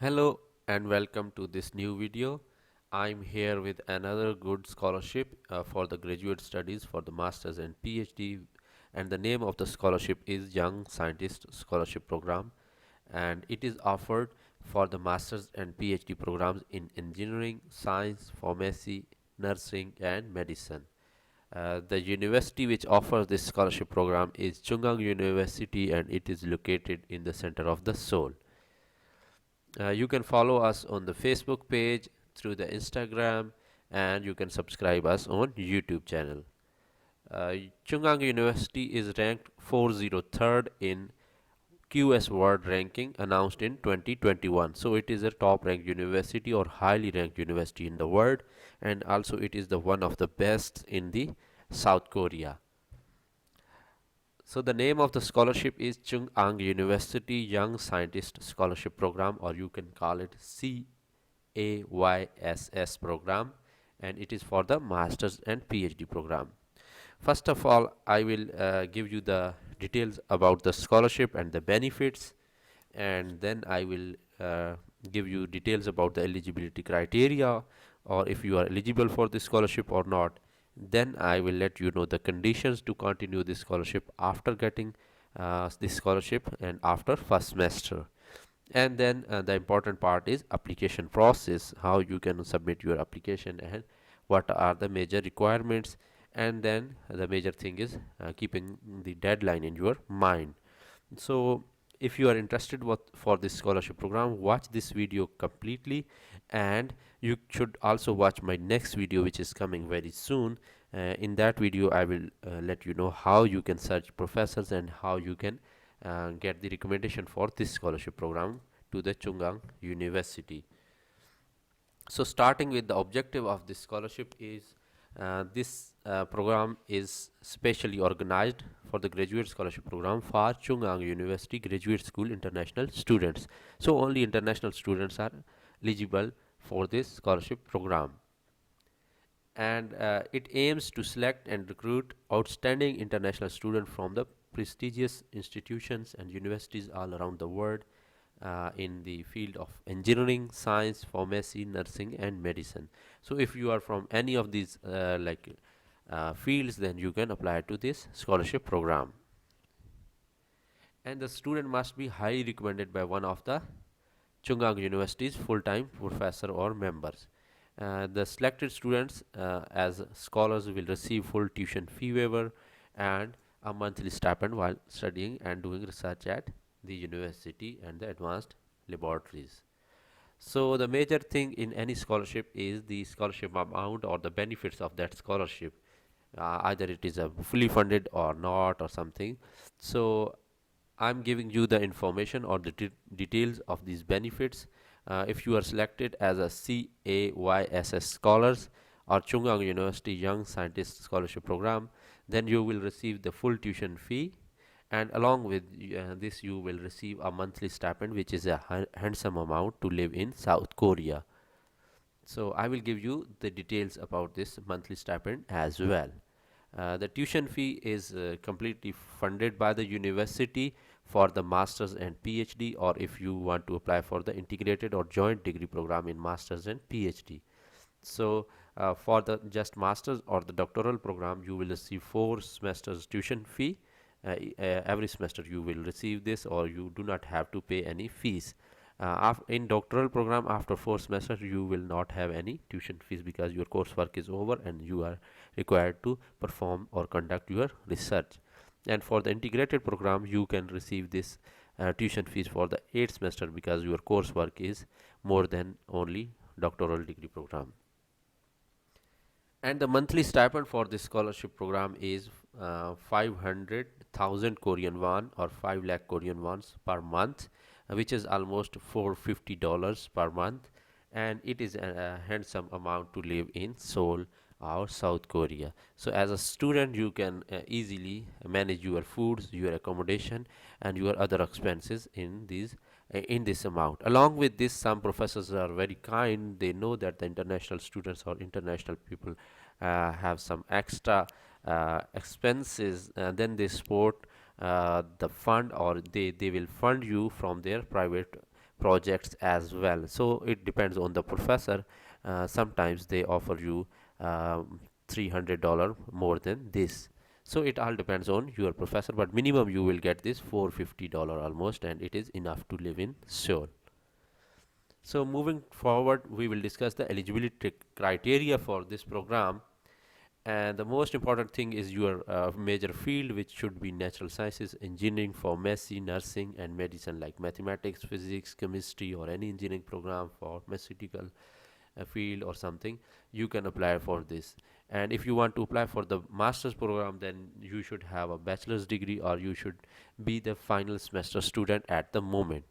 Hello and welcome to this new video. I'm here with another good scholarship for the graduate studies for the masters and PhD, and the name of the scholarship is Young Scientist Scholarship Program, and it is offered for the masters and PhD programs in engineering, science, pharmacy, nursing and medicine. The university which offers this scholarship program is Chungang University, and it is located in the center of the Seoul. You can follow us on the Facebook page, through the Instagram, and you can subscribe us on YouTube channel. Chungang University is ranked 403rd in QS World Ranking announced in 2021. So it is a top ranked university or highly ranked university in the world, and also it is the one of the best in the South Korea. So the name of the scholarship is Chung Ang University Young Scientist Scholarship Program, or you can call it CAYSS program, and it is for the masters and PhD program. First of all, I will give you the details about the scholarship and the benefits, and then I will give you details about the eligibility criteria, or if you are eligible for this scholarship or not. Then I will let you know the conditions to continue this scholarship after getting this scholarship and after first semester. And then the important part is application process, how you can submit your application and what are the major requirements. And then the major thing is keeping the deadline in your mind. So if you are interested for this scholarship program, watch this video completely, and you should also watch my next video which is coming very soon. In that video I will let you know how you can search professors and how you can get the recommendation for this scholarship program to the Chungang University. So starting with the objective of this scholarship is this program is specially organized for the graduate scholarship program for Chungang University Graduate School international students. So only international students are eligible for this scholarship program, and it aims to select and recruit outstanding international students from the prestigious institutions and universities all around the world in the field of engineering, science, pharmacy, nursing, and medicine. So, if you are from any of these fields, then you can apply to this scholarship program. And the student must be highly recommended by one of the Chungang University's full-time professor or members. The selected students as scholars will receive full tuition fee waiver and a monthly stipend while studying and doing research at the university and the advanced laboratories. So the major thing in any scholarship is the scholarship amount or the benefits of that scholarship. Either it is a fully funded or not or something. So I'm giving you the information or the details of these benefits. If you are selected as a CAYSS scholars or Chungang University Young Scientist Scholarship Program, then you will receive the full tuition fee, and along with this you will receive a monthly stipend, which is a handsome amount to live in South Korea. So I will give you the details about this monthly stipend as well. The tuition fee is completely funded by the university for the masters and PhD, or if you want to apply for the integrated or joint degree program in masters and PhD. So for the just masters or the doctoral program, you will receive 4 semesters tuition fee. Every semester you will receive this, or you do not have to pay any fees. In doctoral program, after 4 semesters you will not have any tuition fees because your coursework is over and you are required to perform or conduct your research. And for the integrated program, you can receive this tuition fees for the 8th semester because your coursework is more than only doctoral degree program. And the monthly stipend for this scholarship program is 500,000 Korean won or 5 lakh Korean wons per month, which is almost $450 per month, and it is a handsome amount to live in Seoul or South Korea. So as a student, you can easily manage your foods, your accommodation, and your other expenses in this amount. Along with this, some professors are very kind. They know that the international students or international people have some extra expenses, then they support the fund, or they will fund you from their private projects as well. So it depends on the professor. Sometimes they offer you $300 more than this. So it all depends on your professor, but minimum you will get this $450 almost, and it is enough to live in Seoul. So moving forward, we will discuss the eligibility criteria for this program. And the most important thing is your major field, which should be natural sciences, engineering, pharmacy, nursing, and medicine, like mathematics, physics, chemistry, or any engineering program for pharmaceutical field or something. You can apply for this. And if you want to apply for the master's program, then you should have a bachelor's degree, or you should be the final semester student at the moment.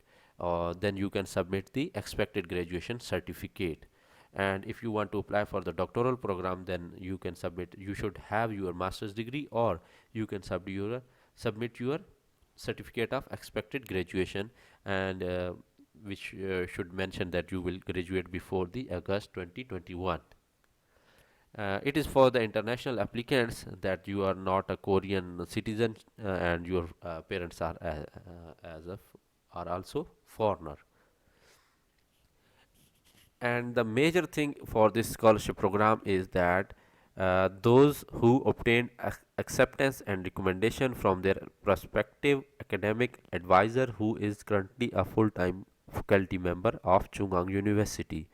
Then you can submit the expected graduation certificate. And if you want to apply for the doctoral program, then you can submit, you should have your master's degree, or you can submit your certificate of expected graduation, and which should mention that you will graduate before the August 2021. It is for the international applicants that you are not a Korean citizen, and your parents are are also foreigner. And the major thing for this scholarship program is that those who obtain acceptance and recommendation from their prospective academic advisor, who is currently a full-time faculty member of Chungang University.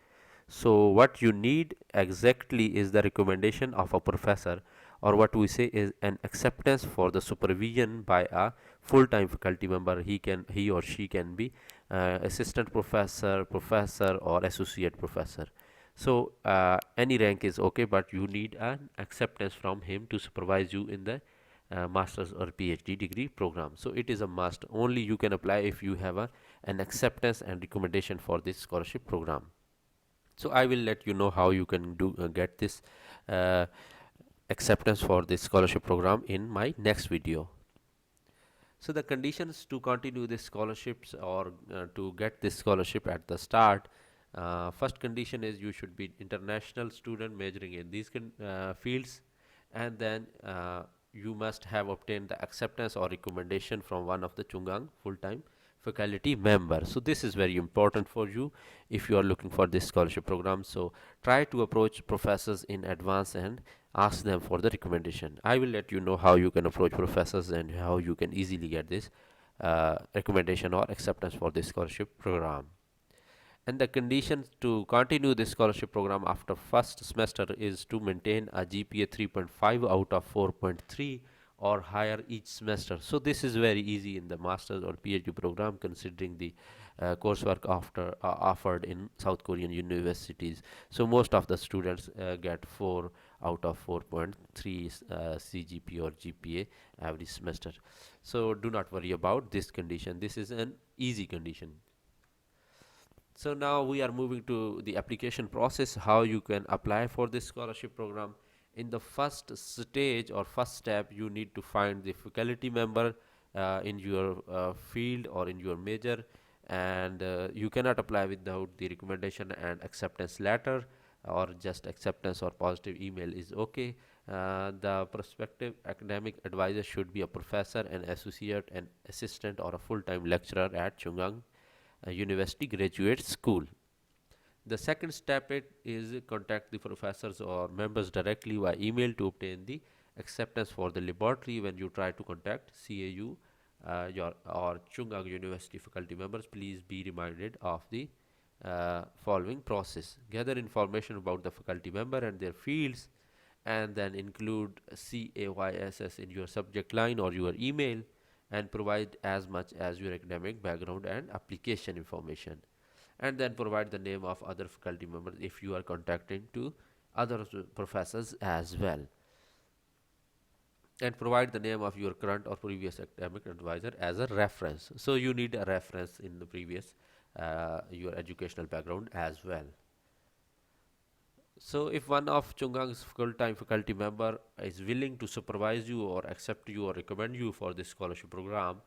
So what you need exactly is the recommendation of a professor, or what we say is an acceptance for the supervision by a full-time faculty member. He or she can be assistant professor, professor, or associate professor. So any rank is okay, but you need an acceptance from him to supervise you in the master's or PhD degree program. So it is a must. Only you can apply if you have an acceptance and recommendation for this scholarship program. So I will let you know how you can get this uh, acceptance for this scholarship program in my next video. So the conditions to continue this scholarships, or to get this scholarship at the start, first condition is you should be international student majoring in these fields, and then you must have obtained the acceptance or recommendation from one of the Chungang full-time faculty member. So this is very important for you if you are looking for this scholarship program. So try to approach professors in advance and ask them for the recommendation. I will let you know how you can approach professors and how you can easily get this recommendation or acceptance for this scholarship program. And the conditions to continue this scholarship program after first semester is to maintain a GPA 3.5 out of 4.3 or higher each semester. So this is very easy in the master's or PhD program, considering the coursework offered in South Korean universities. So most of the students get 4 out of 4.3 CGP or GPA every semester. So do not worry about this condition. This is an easy condition. So now we are moving to the application process, how you can apply for this scholarship program. In the first stage or first step, you need to find the faculty member in your field or in your major, and you cannot apply without the recommendation and acceptance letter, or just acceptance or positive email is okay. The prospective academic advisor should be a professor, an associate, an assistant, or a full-time lecturer at Chungang University Graduate School. The second step is contact the professors or members directly by email to obtain the acceptance for the laboratory. When you try to contact CAU your or Chungang University faculty members, please be reminded of the following process. Gather information about the faculty member and their fields, and then include CAYSS in your subject line or your email, and provide as much as your academic background and application information, and then provide the name of other faculty members if you are contacting to other professors as well, and provide the name of your current or previous academic advisor as a reference. So you need a reference in the previous your educational background as well. So if one of Chungang's full-time faculty member is willing to supervise you or accept you or recommend you for this scholarship program,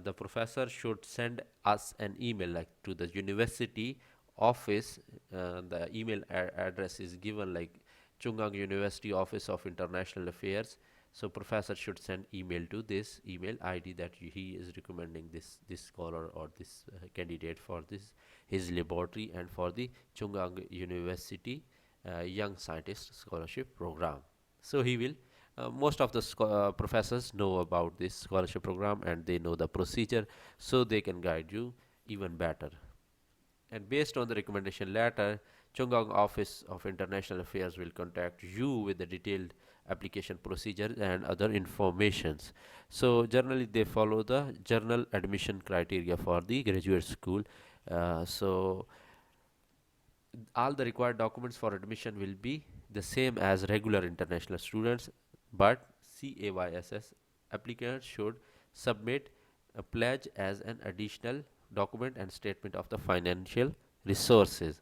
the professor should send us an email, like to the university office. The email address is given, like Chungang University Office of International Affairs, So professor should send email to this email ID that he is recommending this scholar or this candidate for this his laboratory and for the Chungang University Young Scientist Scholarship Program. So he will most of the professors know about this scholarship program and they know the procedure, so they can guide you even better. And based on the recommendation letter, Chunggang Office of International Affairs will contact you with the detailed application procedure and other informations. So generally they follow the journal admission criteria for the graduate school. So all the required documents for admission will be the same as regular international students, but CAYSS applicants should submit a pledge as an additional document and statement of the financial resources.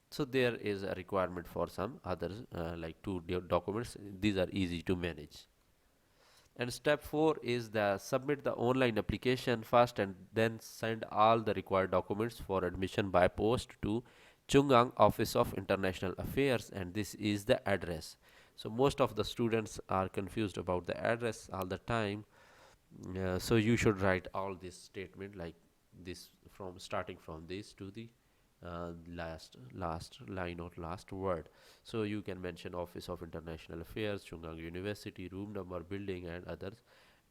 So there is a requirement for some others like two documents. These are easy to manage. And step 4 is the submit the online application first and then send all the required documents for admission by post to Chungang Office of International Affairs, and this is the address. So most of the students are confused about the address all the time. So you should write all this statement like this from starting from this to the last line or last word. So you can mention Office of International Affairs, Chungang University, room number, building, and others.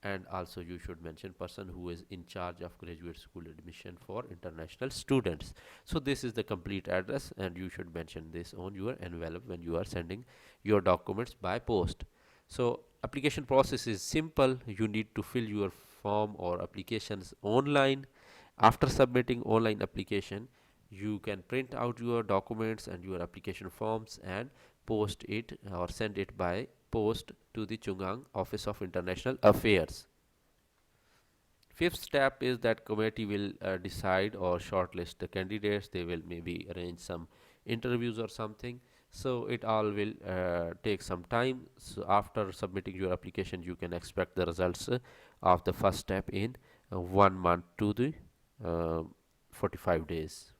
And also you should mention person who is in charge of graduate school admission for international students. So this is the complete address, and you should mention this on your envelope when you are sending your documents by post. So application process is simple. You need to fill your form or applications online. After submitting online application, you can print out your documents and your application forms and post it or send it by post to the Chungang Office of International Affairs. Fifth step is that committee will decide or shortlist the candidates. They will maybe arrange some interviews or something. So it all will take some time. So after submitting your application, you can expect the results of the first step in 1 month to the 45 days.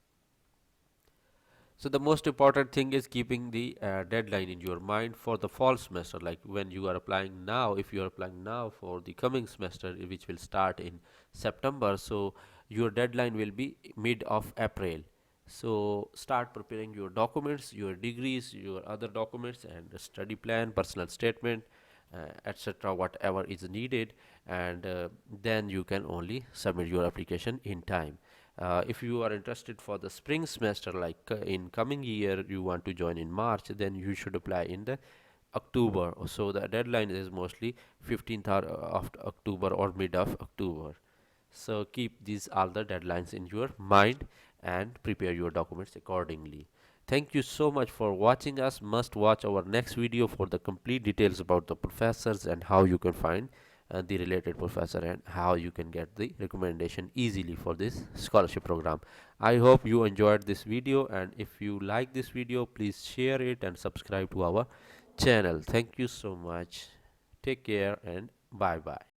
So the most important thing is keeping the deadline in your mind for the fall semester. Like when you are applying now, if you are applying now for the coming semester, which will start in September, so your deadline will be mid of April. So start preparing your documents, your degrees, your other documents, and the study plan, personal statement, etc. Whatever is needed, and then you can only submit your application in time. If you are interested for the spring semester, like in coming year you want to join in March, then you should apply in the October. So the deadline is mostly 15th of October or mid of October. So keep these all the deadlines in your mind and prepare your documents accordingly. Thank you so much for watching us. Must watch our next video for the complete details about the professors and how you can find the related professor and how you can get the recommendation easily for this scholarship program. I hope you enjoyed this video, and if you like this video, please share it and subscribe to our channel. Thank you so much. Take care and bye bye.